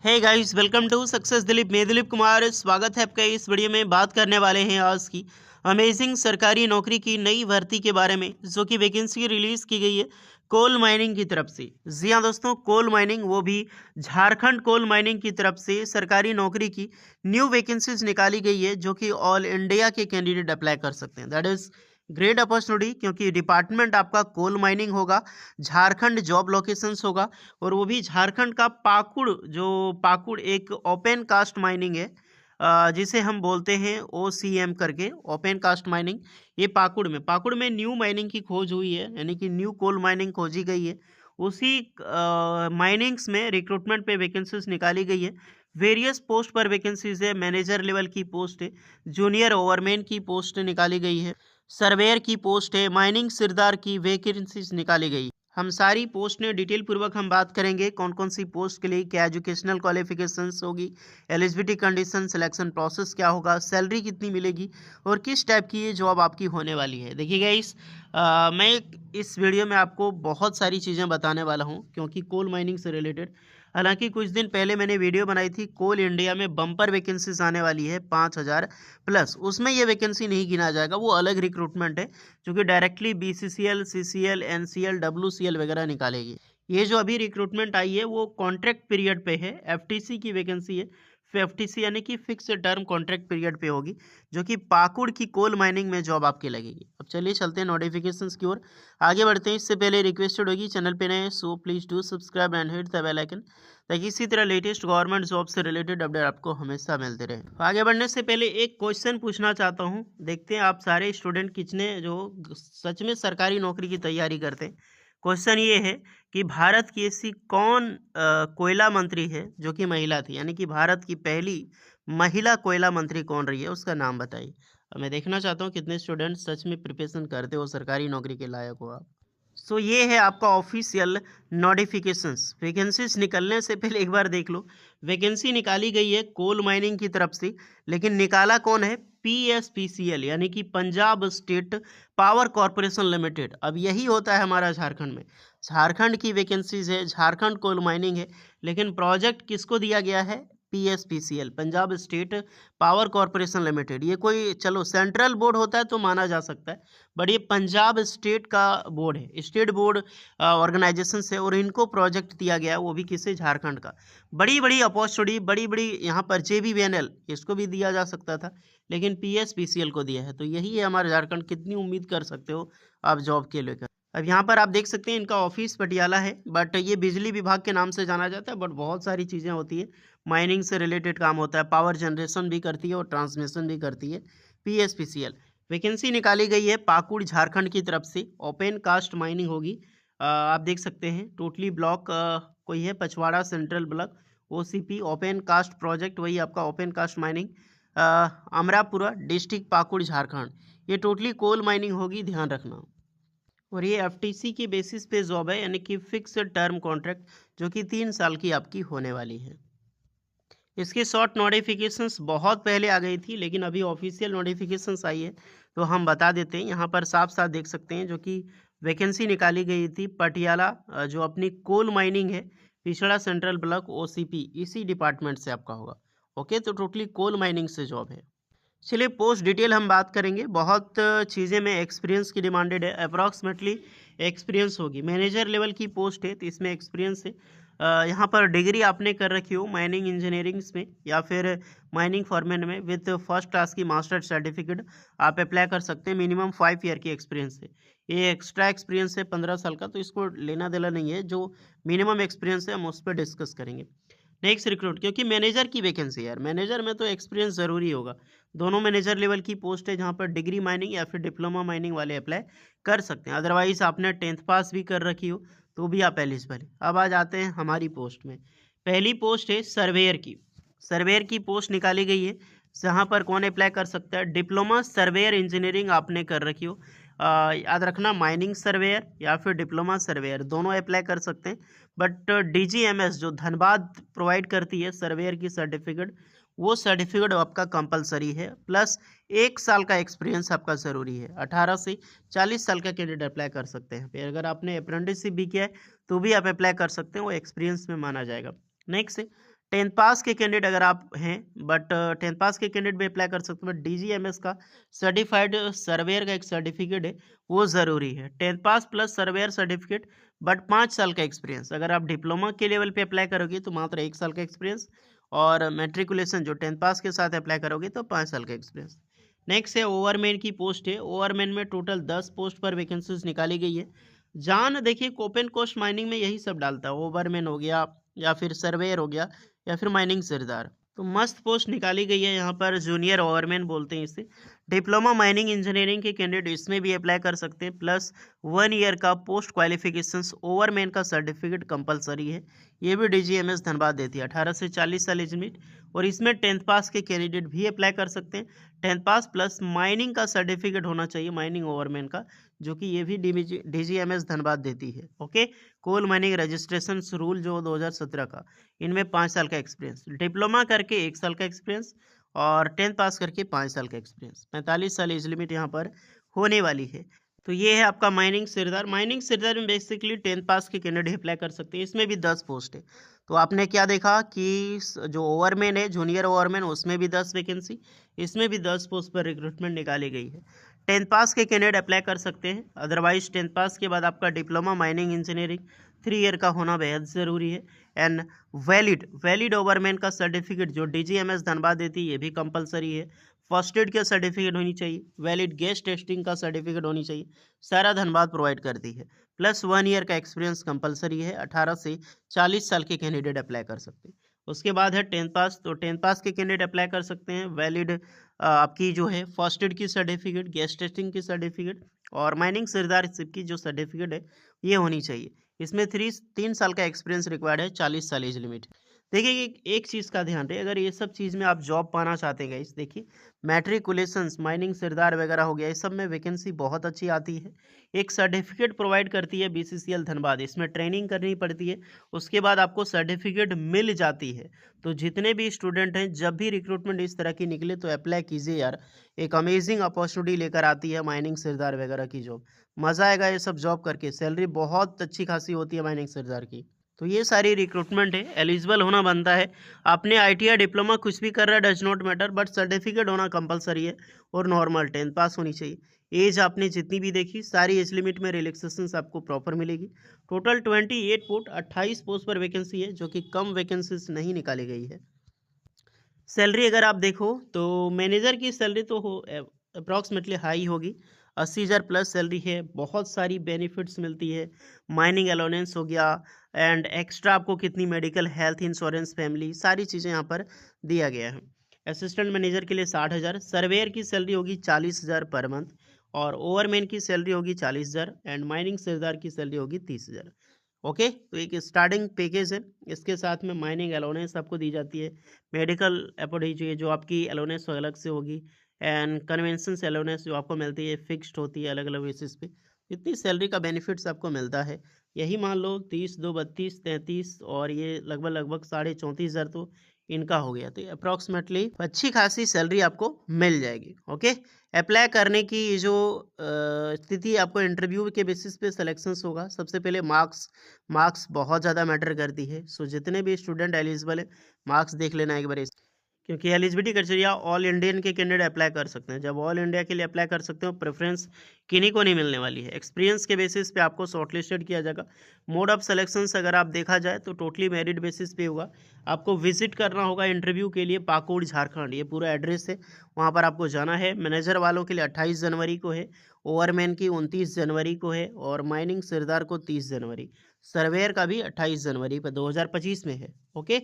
Hey guys, welcome to success Dilip. मैं दिलीप कुमार, स्वागत है आपका। इस वीडियो में बात करने वाले हैं आज की अमेजिंग सरकारी नौकरी की नई भर्ती के बारे में, जो कि वैकेंसी रिलीज की गई है कोल माइनिंग की तरफ से। जी हाँ दोस्तों, कोल माइनिंग, वो भी झारखंड कोल माइनिंग की तरफ से सरकारी नौकरी की न्यू वैकेंसीज निकाली गई है, जो कि ऑल इंडिया के कैंडिडेट अप्लाई कर सकते हैं। दैट इज ग्रेट अपॉर्चुनिटी, क्योंकि डिपार्टमेंट आपका कोल माइनिंग होगा, झारखंड जॉब लोकेशंस होगा, और वो भी झारखंड का पाकुड़। जो पाकुड़ एक ओपन कास्ट माइनिंग है, जिसे हम बोलते हैं OCM करके, ओपन कास्ट माइनिंग। ये पाकुड़ में न्यू माइनिंग की खोज हुई है, यानी कि न्यू कोल माइनिंग खोजी गई है। उसी माइनिंग्स में रिक्रूटमेंट पे वैकेंसीज निकाली गई है। वेरियस पोस्ट पर वैकेंसीज है। मैनेजर लेवल की पोस्ट है, जूनियर ओवरमैन की पोस्ट निकाली गई है, सर्वेयर की पोस्ट है, माइनिंग सिरदार की वैकेंसीज निकाली गई। हम सारी पोस्ट में डिटेल पूर्वक हम बात करेंगे, कौन कौन सी पोस्ट के लिए क्या एजुकेशनल क्वालिफिकेशंस होगी, एलिजिबिलिटी कंडीशन, सिलेक्शन प्रोसेस क्या होगा, सैलरी कितनी मिलेगी, और किस टाइप की ये जॉब आपकी होने वाली है। देखिएगा, मैं इस वीडियो में आपको बहुत सारी चीज़ें बताने वाला हूँ, क्योंकि कोल माइनिंग से रिलेटेड। हालांकि कुछ दिन पहले मैंने वीडियो बनाई थी, कोल इंडिया में बम्पर वैकेंसीज आने वाली है 5000 प्लस। उसमें ये वैकेंसी नहीं गिना जाएगा, वो अलग रिक्रूटमेंट है, जो कि directly BCCL, CCL, NCL, WCL वगैरह निकालेगी। ये जो अभी रिक्रूटमेंट आई है वो कॉन्ट्रैक्ट पीरियड पे है, FTC की वैकेंसी है। FTC यानी कि फिक्स टर्म कॉन्ट्रैक्ट पीरियड पे होगी, जो कि पाकुड़ की कोल माइनिंग में जॉब आपकी लगेगी। अब चलिए चलते हैं नोटिफिकेशंस की ओर, आगे बढ़ते हैं। इससे पहले रिक्वेस्टेड होगी, चैनल पे नए so please do subscribe and hit the bell icon, ताकि इसी तरह लेटेस्ट गवर्नमेंट जॉब से रिलेटेड अपडेट आपको हमेशा मिलते रहे। आगे बढ़ने से पहले एक क्वेश्चन पूछना चाहता हूँ। देखते हैं आप सारे स्टूडेंट कितने जो सच में सरकारी नौकरी की तैयारी करते हैं। क्वेश्चन ये है कि भारत की ऐसी कौन कोयला मंत्री है जो कि महिला थी, यानी कि भारत की पहली महिला कोयला मंत्री कौन रही है, उसका नाम बताइए। अब मैं देखना चाहता हूँ कितने स्टूडेंट सच में प्रिपरेशन करते हो, सरकारी नौकरी के लायक हो आप। सो ये है आपका ऑफिशियल नोटिफिकेशंस। वैकेंसीज निकलने से पहले एक बार देख लो, वैकेंसी निकाली गई है कोल माइनिंग की तरफ से, लेकिन निकाला कौन है? PSPCL, यानी कि Punjab state power corporation limited. अब यही होता है हमारा झारखंड में। झारखंड की वैकेंसीज है, झारखंड कोल माइनिंग है, लेकिन प्रोजेक्ट किसको दिया गया है? PSPCL, Punjab state power corporation limited. ये कोई चलो सेंट्रल बोर्ड होता है तो माना जा सकता है, बट ये पंजाब स्टेट का बोर्ड है, स्टेट बोर्ड ऑर्गेनाइजेशन से, और इनको प्रोजेक्ट दिया गया है, वो भी किसे? झारखंड का। बड़ी बड़ी अपॉर्चुनिटी, बड़ी बड़ी यहाँ पर JBVNL, इसको भी दिया जा सकता था, लेकिन PSPCL को दिया है। तो यही है हमारे झारखंड। कितनी उम्मीद कर सकते हो आप जॉब के लेकर? अब यहाँ पर आप देख सकते हैं इनका ऑफिस पटियाला है, बट ये बिजली विभाग के नाम से जाना जाता है। बट बहुत सारी चीज़ें होती है, माइनिंग से रिलेटेड काम होता है, पावर जनरेशन भी करती है और ट्रांसमिशन भी करती है PSPCL। वैकेंसी निकाली गई है पाकुड़ झारखंड की तरफ से, ओपन कास्ट माइनिंग होगी। आप देख सकते हैं टोटली ब्लॉक कोई है, Pachwara central block, OCP open cast project, वही आपका open cast mining, Amrapara district, Pakur Jharkhand. ये टोटली कोल माइनिंग होगी, ध्यान रखना। और ये FTC की बेसिस पे जॉब है, यानी कि फिक्स टर्म कॉन्ट्रैक्ट, जो कि 3 साल की आपकी होने वाली है। इसकी शॉर्ट नोटिफिकेशंस बहुत पहले आ गई थी, लेकिन अभी ऑफिशियल नोटिफिकेशंस आई है, तो हम बता देते हैं। यहाँ पर साफ साफ देख सकते हैं, जो कि वैकेंसी निकाली गई थी पटियाला, जो अपनी कोल माइनिंग है, पिछड़ा सेंट्रल ब्लॉक, OCP, इसी डिपार्टमेंट से आपका होगा। ओके, तो टोटली कोल माइनिंग से जॉब है। चलिए पोस्ट डिटेल हम बात करेंगे। बहुत चीज़ें में एक्सपीरियंस की डिमांडेड है, अप्रॉक्सीमेटली एक्सपीरियंस होगी। मैनेजर लेवल की पोस्ट है, तो इसमें एक्सपीरियंस है। यहाँ पर डिग्री आपने कर रखी हो माइनिंग इंजीनियरिंग्स में या फिर माइनिंग फॉर्मेट में, विद फर्स्ट क्लास की मास्टर सर्टिफिकेट आप अप्लाई कर सकते हैं। मिनिमम 5 ईयर की एक्सपीरियंस है। ये एक्स्ट्रा एक्सपीरियंस है 15 साल का, तो इसको लेना देना नहीं है। जो मिनिमम एक्सपीरियंस है हम उस पर डिस्कस करेंगे। नेक्स्ट रिक्रूट, क्योंकि मैनेजर की वैकेंसी है यार, मैनेजर में तो एक्सपीरियंस ज़रूरी होगा। दोनों मैनेजर लेवल की पोस्ट है, जहाँ पर डिग्री माइनिंग या फिर डिप्लोमा माइनिंग वाले अप्लाई कर सकते हैं। अदरवाइज आपने 10th पास भी कर रखी हो तो भी आप एलिजिबल है। अब आ जाते हैं हमारी पोस्ट में। पहली पोस्ट है सर्वेयर की। सर्वेयर की पोस्ट निकाली गई है, जहाँ पर कौन अप्लाई कर सकता है? डिप्लोमा सर्वेयर इंजीनियरिंग आपने कर रखी हो, याद रखना, माइनिंग सर्वेयर या फिर डिप्लोमा सर्वेयर दोनों अप्लाई कर सकते हैं। बट DGMS जो धनबाद प्रोवाइड करती है सर्वेयर की सर्टिफिकेट, वो सर्टिफिकेट आपका कंपलसरी है, प्लस 1 साल का एक्सपीरियंस आपका ज़रूरी है। 18 से 40 साल का कैंडिडेट अप्लाई कर सकते हैं। फिर अगर आपने अप्रेंटिसशिप भी किया है तो भी आप अप्लाई कर सकते हैं, वो एक्सपीरियंस में माना जाएगा। नेक्स्ट 10th पास के कैंडिडेट अगर आप हैं, बट 10th पास के कैंडिडेट भी अप्लाई कर सकते हो, बट DGMS का सर्टिफाइड सर्वेयर का एक सर्टिफिकेट है, वो ज़रूरी है। 10th pass plus surveyor certificate, but 5 साल का एक्सपीरियंस। अगर आप डिप्लोमा के लेवल पे अप्लाई करोगे तो मात्र 1 साल का एक्सपीरियंस, और मैट्रिकुलेशन जो 10th पास के साथ अप्लाई करोगे तो 5 साल का एक्सपीरियंस। नेक्स्ट है ओवरमैन की पोस्ट है। ओवरमैन में टोटल 10 पोस्ट पर वैकेंसीज निकाली गई है। जान देखिए कोपेन कोस्ट माइनिंग में यही सब डालता है, ओवरमैन हो गया या फिर सर्वेयर हो गया या फिर माइनिंग सरदार। तो मस्त पोस्ट निकाली गई है यहाँ पर, जूनियर ओवरमैन बोलते हैं इसे। डिप्लोमा माइनिंग इंजीनियरिंग के कैंडिडेट इसमें भी अप्लाई कर सकते हैं, प्लस 1 ईयर का पोस्ट क्वालिफिकेशंस ओवरमैन का सर्टिफिकेट कंपलसरी है। ये भी DGMS धनबाद देती है। 18 से 40 साल एज लिमिट, और इसमें 10th पास के कैंडिडेट भी अप्लाई कर सकते हैं। 10th पास प्लस माइनिंग का सर्टिफिकेट होना चाहिए, माइनिंग ओवरमैन का, जो कि ये भी DGMS धनबाद देती है। Okay, coal mining registration rule जो 2017 का, इनमें 5 साल का एक्सपीरियंस, डिप्लोमा करके 1 साल का एक्सपीरियंस, और 10th पास करके 5 साल का एक्सपीरियंस। 45 साल एज लिमिट यहाँ पर होने वाली है। तो ये है आपका माइनिंग सिरदार। माइनिंग सिरदार में बेसिकली 10th पास के कैंडिडेट अप्लाई कर सकते हैं। इसमें भी 10 पोस्ट है। तो आपने क्या देखा कि जो ओवरमैन है, जूनियर ओवरमैन, उसमें भी 10 वैकेंसी, इसमें भी 10 पोस्ट पर रिक्रूटमेंट निकाली गई है। 10th पास के कैंडिडेट अप्लाई कर सकते हैं। अदरवाइज 10th पास के बाद आपका डिप्लोमा माइनिंग इंजीनियरिंग 3 ईयर का होना बेहद ज़रूरी है। एंड वैलिड ओवरमैन का सर्टिफिकेट जो DGMS धनबाद देती है, ये भी कंपलसरी है। फर्स्ट एड का सर्टिफिकेट होनी चाहिए, वैलिड गैस टेस्टिंग का सर्टिफिकेट होनी चाहिए, सारा धनबाद प्रोवाइड करती है। प्लस 1 ईयर का एक्सपीरियंस कंपलसरी है। 18 से 40 साल के कैंडिडेट अप्लाई कर सकते हैं। उसके बाद है 10th पास। तो 10th पास के कैंडिडेट अप्लाई कर सकते हैं। वैलिड आपकी जो है फर्स्ट एड की सर्टिफिकेट, गैस टेस्टिंग की सर्टिफिकेट, और माइनिंग सरदारशिप की जो सर्टिफिकेट है, ये होनी चाहिए। इसमें 3 साल का एक्सपीरियंस रिक्वायर्ड है, 40 साल एज लिमिट। देखिए एक चीज़ का ध्यान रहे, अगर ये सब चीज़ में आप जॉब पाना चाहते हैं गाइस, देखिए मैट्रिकुलेशंस, माइनिंग सरदार वगैरह हो गया, इस सब में वैकेंसी बहुत अच्छी आती है। एक सर्टिफिकेट प्रोवाइड करती है BCCL धनबाद, इसमें ट्रेनिंग करनी पड़ती है, उसके बाद आपको सर्टिफिकेट मिल जाती है। तो जितने भी स्टूडेंट हैं, जब भी रिक्रूटमेंट इस तरह की निकले तो अप्लाई कीजिए यार। एक अमेजिंग अपॉर्चुनिटी लेकर आती है माइनिंग सरदार वगैरह की जॉब। मज़ा आएगा ये सब जॉब करके, सैलरी बहुत अच्छी खासी होती है माइनिंग सरदार की। तो ये सारी रिक्रूटमेंट है, एलिजिबल होना बनता है। आपने ITI डिप्लोमा कुछ भी कर रहा है, does not matter, but certificate होना कंपलसरी है, और नॉर्मल 10th पास होनी चाहिए। एज आपने जितनी भी देखी, सारी एज लिमिट में रिलैक्सेशन आपको प्रॉपर मिलेगी। टोटल 28 पोस्ट, 28 पोस्ट पर वैकेंसी है, जो कि कम वैकेंसीज नहीं निकाली गई है। सैलरी अगर आप देखो तो मैनेजर की सैलरी तो अप्रॉक्सीमेटली हाई होगी, 80,000 प्लस सैलरी है। बहुत सारी बेनिफिट्स मिलती है, माइनिंग अलाउंस हो गया, एंड एक्स्ट्रा आपको कितनी मेडिकल, हेल्थ इंश्योरेंस, फैमिली, सारी चीज़ें यहाँ पर दिया गया है। असिस्टेंट मैनेजर के लिए 60,000, सर्वेयर की सैलरी होगी 40,000 पर मंथ, और ओवरमैन की सैलरी होगी 40,000, एंड माइनिंग सरदार की सैलरी होगी 30,000। ओके, तो एक स्टार्टिंग पैकेज है। इसके साथ में माइनिंग अलाउंस आपको दी जाती है, मेडिकल अपोर्ड जो आपकी अलाउंस अलग से होगी, एंड कन्वेंशन अलाउंस जो आपको मिलती है, फिक्स्ड होती है अलग अलग बेसिस पे। इतनी सैलरी का बेनिफिट्स आपको मिलता है। यही मान लो 30, 2, 32, 33, और ये लगभग 34,500 तो इनका हो गया। तो अप्रॉक्सीमेटली अच्छी खासी सैलरी आपको मिल जाएगी। ओके, अप्लाई करने की जो स्थिति, आपको इंटरव्यू के बेसिस पे सिलेक्शंस होगा। सबसे पहले मार्क्स बहुत ज़्यादा मैटर करती है। सो जितने भी स्टूडेंट एलिजिबल है, मार्क्स देख लेना एक बार, क्योंकि एलिजिबिलिटी क्राइटेरिया ऑल इंडियन के कैंडिडेट अप्लाई कर सकते हैं। जब ऑल इंडिया के लिए अप्लाई कर सकते हो, प्रेफरेंस किन्हीं को नहीं मिलने वाली है। एक्सपीरियंस के बेसिस पे आपको शॉर्टलिस्टेड किया जाएगा। मोड ऑफ सिलेक्शंस अगर आप देखा जाए तो टोटली मेरिट बेसिस पे होगा। आपको विजिट करना होगा इंटरव्यू के लिए पाकुड़ झारखंड, ये पूरा एड्रेस है, वहाँ पर आपको जाना है। मैनेजर वालों के लिए 28 जनवरी को है, ओवरमैन की 29 जनवरी को है, और माइनिंग सरदार को 30 जनवरी, सर्वेयर का भी 28 जनवरी पर 2025 में है। Okay,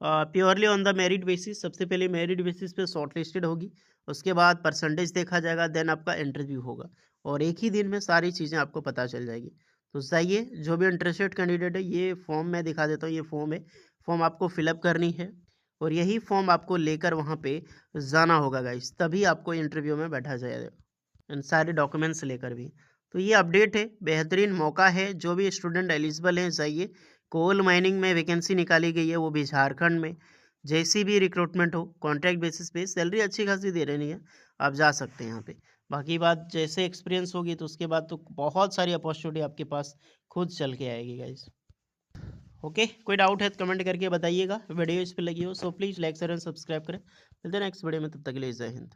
purely on the merit basis, सबसे पहले मेरिट बेसिस पे शॉर्टलिस्टेड होगी, उसके बाद परसेंटेज देखा जाएगा, देन आपका इंटरव्यू होगा, और एक ही दिन में सारी चीज़ें आपको पता चल जाएगी। तो जाइए, जो भी इंटरेस्टेड कैंडिडेट है, ये फॉर्म मैं दिखा देता हूँ। ये फॉर्म है, फॉर्म आपको फिलअप करनी है, और यही फॉर्म आपको लेकर वहाँ पे जाना होगा गाइस, तभी आपको इंटरव्यू में बैठा जाएगा, एंड सारे डॉक्यूमेंट्स लेकर भी। तो ये अपडेट है, बेहतरीन मौका है। जो भी स्टूडेंट एलिजिबल हैं, जाइए। कोल माइनिंग में वैकेंसी निकाली गई है, वो भी झारखंड में। जैसी भी रिक्रूटमेंट हो, कॉन्ट्रैक्ट बेसिस पे, सैलरी अच्छी खासी दे रही है, आप जा सकते हैं यहाँ पे। बाकी बात जैसे एक्सपीरियंस होगी तो उसके बाद तो बहुत सारी अपॉर्चुनिटी आपके पास खुद चल के आएगी गाइस। ओके, कोई डाउट है तो कमेंट करके बताइएगा, वीडियो इस पर लगी हो। So please like share and subscribe करें। मिलते हैं नेक्स्ट वीडियो में, तब तक के लिए जय हिंद।